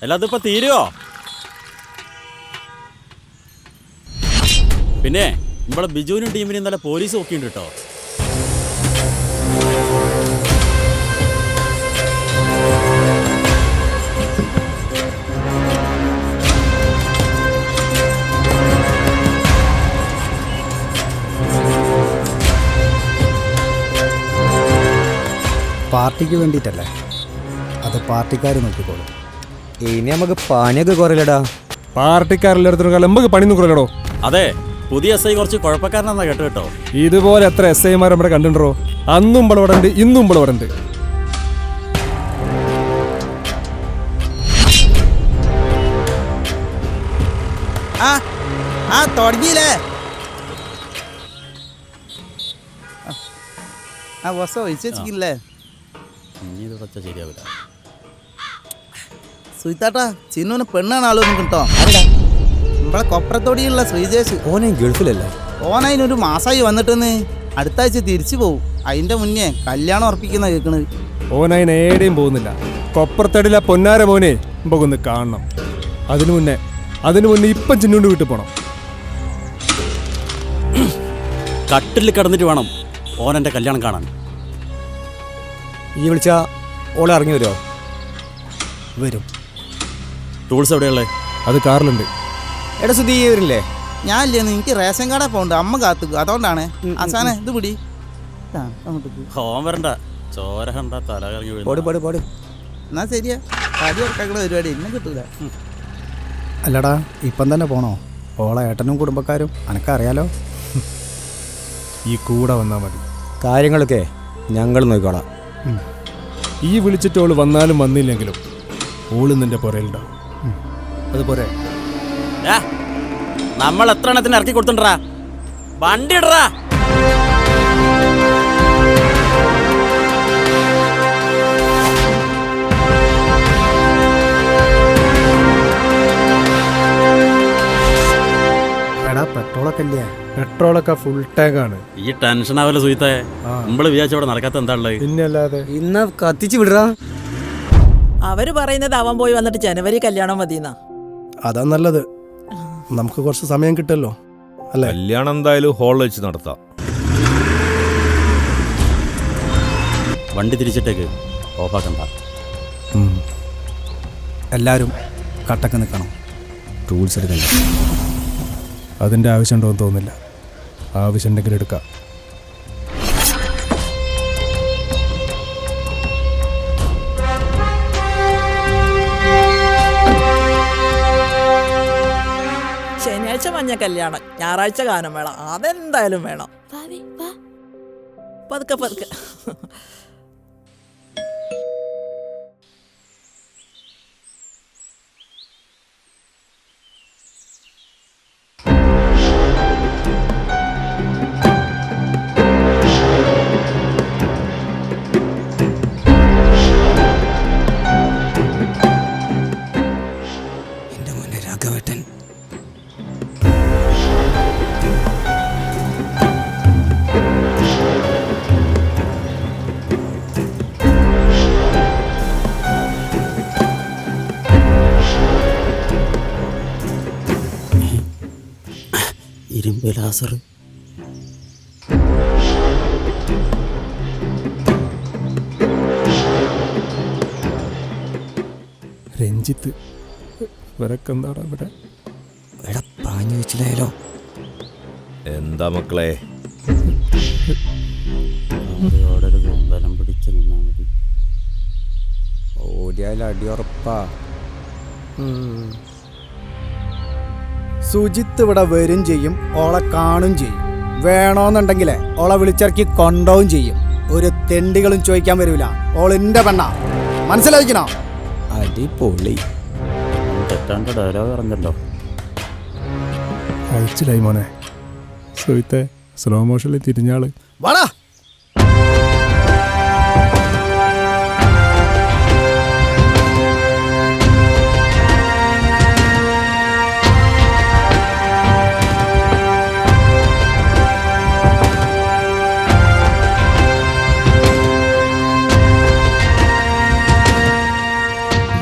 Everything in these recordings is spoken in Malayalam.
അല്ലാതെ ഇപ്പൊ തീരുവോ? പിന്നെ നമ്മളെ ബിജുവിനും ടീമിനും ഇന്നലെ പോലീസ് നോക്കിയുണ്ട് കേട്ടോ. പാർട്ടിക്ക് വേണ്ടിയിട്ടല്ലേ, അത് പാർട്ടിക്കാർ നോക്കിക്കോളും. ഇനി നമുക്ക് പണിയൊക്കെ കുറയില്ലടാ. പാർട്ടിക്കാരെല്ലായിടത്തും കാലം നമുക്ക് പണി കുറയില്ലടോ. അതെ, പുതിയ എസ് ഐ കുറച്ച് കുഴപ്പക്കാരനാന്നാ കേട്ടോ കേട്ടോ. ഇതുപോലെ എത്ര എസ് ഐമാർ നമ്മുടെ കണ്ടിട്ടുണ്ടോ? അന്നും ഇമ്പളവിടുണ്ട്, ഇന്നും ഇമ്പളവിടുണ്ട്. തുടങ്ങിയില്ലേ? വിശ്വസിക്കില്ലേ ഇനി ഇത് വെച്ചാൽ ശരിയാവില്ല. സുയിത്താട്ടാ, ചിന്നുവിന് പെണ്ണാണ് ആളൊന്നും കിട്ടോ. നമ്മളെ കൊപ്രത്തോടിയുള്ള ശ്രീജേഷ്. ഓനെ ഗൾഫിലല്ലേ? ഓനതിനൊരു മാസമായി വന്നിട്ടെന്ന്. അടുത്ത ആഴ്ച തിരിച്ചു പോവും. അതിന്റെ മുന്നേ കല്യാണം ഉറപ്പിക്കുന്ന കേൾക്കണത്. ഓനതിന് ഏടെയും പോകുന്നില്ല. കൊപ്പറത്തടിയിലെ പൊന്നാര മോനെ നമുക്കൊന്ന് കാണണം. അതിനു മുന്നേ ഇപ്പം ചിന്നുണ്ട് വീട്ടിൽ പോണം. കട്ടിൽ കിടന്നിട്ട് വേണം ഓനെൻ്റെ കല്യാണം കാണാൻ. ഈ വിളിച്ചാ ഓളെ ഇറങ്ങി വരുമോ? വരും. ടൂൾസ് എവിടെയുള്ളത്? അത് കാറിലുണ്ട്. എടാ സുധീ വരില്ലേ? ഞാനില്ലേന്ന്, എനിക്ക് റേഷൻ കാർഡാ പോണ്ട്. അമ്മ കാത്തുക്കും, അതുകൊണ്ടാണ്. ആസാനെ ഇത് പിടി. ഹോം വരണ്ട, ചോര കണ്ട തല കറങ്ങി വീഴും. പോട് എന്നാ ശരിയാ, പടി ഉറക്കാക്കുന്ന പരിപാടി ഇന്നും കിട്ടൂല. അല്ലടാ, ഇപ്പം തന്നെ പോണോ? ഓളെ ഏട്ടനും കുടുംബക്കാരും അനക്കറിയാലോ. ഈ കൂടെ വന്നാൽ മതി. കാര്യങ്ങളൊക്കെ ഞങ്ങൾ നോക്കിക്കോളാം. ഈ വിളിച്ചിട്ട് ഓള് വന്നാലും വന്നില്ലെങ്കിലും ഓള് നിന്റെ പുറയിലുണ്ടാവും. അതുപോലെ നമ്മൾ എത്ര എണ്ണത്തിന് ഇറക്കി കൊടുത്തിട്ടാ വണ്ടി ഇടറാ. എടാ, പെട്രോളൊക്കെ ഇല്ലേ? പെട്രോളൊക്കെ ഫുൾ ടാങ്കാണ്. ഈ ടെൻഷൻ ആവല്ലോ സുഹൃത്തെ. നമ്മള് വിചാരിച്ച അവിടെ നടക്കാത്ത എന്താ ഉള്ളത്? പിന്നെ അല്ലാതെ ഇന്ന് കത്തിച്ച് വിടറാ. അവര് പറയുന്നത് അവൻ പോയി വന്നിട്ട് ജനുവരി കല്യാണം മതിയെന്നാ. അതാ നല്ലത്. നമുക്ക് കുറച്ച് സമയം കിട്ടല്ലോ അല്ലേ? കല്യാണം എന്തായാലും ഹോളിൽ വെച്ച് നടത്താം. വണ്ടി തിരിച്ചിട്ടേക്ക്, ഓഫാക്കണ്ട. എല്ലാവരും കട്ടക്ക് നിൽക്കണം. ടൂൾസ് എടുക്കണ്ട. അതിൻ്റെ ആവശ്യമുണ്ടോ എന്ന് തോന്നുന്നില്ല. ആവശ്യമുണ്ടെങ്കിൽ എടുക്കാം. ശനിയാഴ്ച മഞ്ഞ കല്യാണം, ഞായറാഴ്ച ഗാനം വേണം. അതെന്തായാലും വേണം. പതുക്കെ പതുക്കെ. എൻ്റെ മോനെ രാഘവേട്ടൻ. ഇരുമ്പ് ലാസർ. രഞ്ജിത്ത് ഇവരൊക്കെ എന്താടാ ഇവിടെ? എടാ പാഞ്ഞു വെച്ചില്ലായാലോ? എന്താ മക്കളെ, ബലം പിടിച്ച് നിന്നാ മതി. ഓടിയാലും അടിയുറപ്പാ. സുജിത്ത് ഇവിടെ വരും ചെയ്യും, ഓളെ കാണും ചെയ്യും. വേണോന്നുണ്ടെങ്കിലേ ഓളെ വിളിച്ചിറക്കി കൊണ്ടോവും ചെയ്യും. ഒരു തെണ്ടികളും ചോദിക്കാൻ വരൂല. ഓളിന്റെ പെണ്ണാ, മനസ്സിലായിക്കണോ? അടിപൊളി. തെറ്റാണ്ട് ഡയലോഗ് പറഞ്ഞല്ലോ. അയച്ചില്ലായി മോനെ. സുഹൃത്തെ സ്ലോ മോഷനിൽ തിരിഞ്ഞാള്. വാടാ.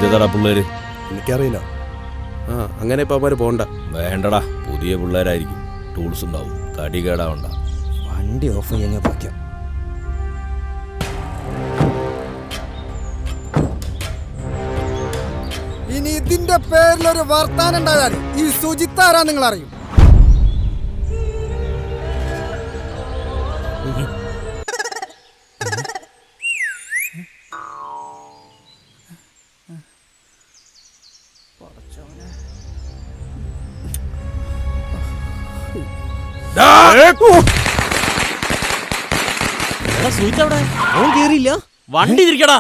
ഇതേതാടാ പിള്ളേര്? എനിക്കറിയില്ല. ആ അങ്ങനെ ഇപ്പൊ അവന്മാര് പോണ്ട. വേണ്ടടാ, പുതിയ പിള്ളേരായിരിക്കും, ടൂൾസ് ഉണ്ടാവും, തടി കേടാവണ്ട. വണ്ടി ഓഫ് ചെയ്യാൻ പറ്റും. ഇനി ഇതിന്റെ പേരിലൊരു വർത്താനം ഉണ്ടായാൽ ഈ സുജിത്ത് ആരാ നിങ്ങൾ അറിയും. എടാ, സുജിത്ത് എവിടെ? വണ്ടി തിരിക്കടാ.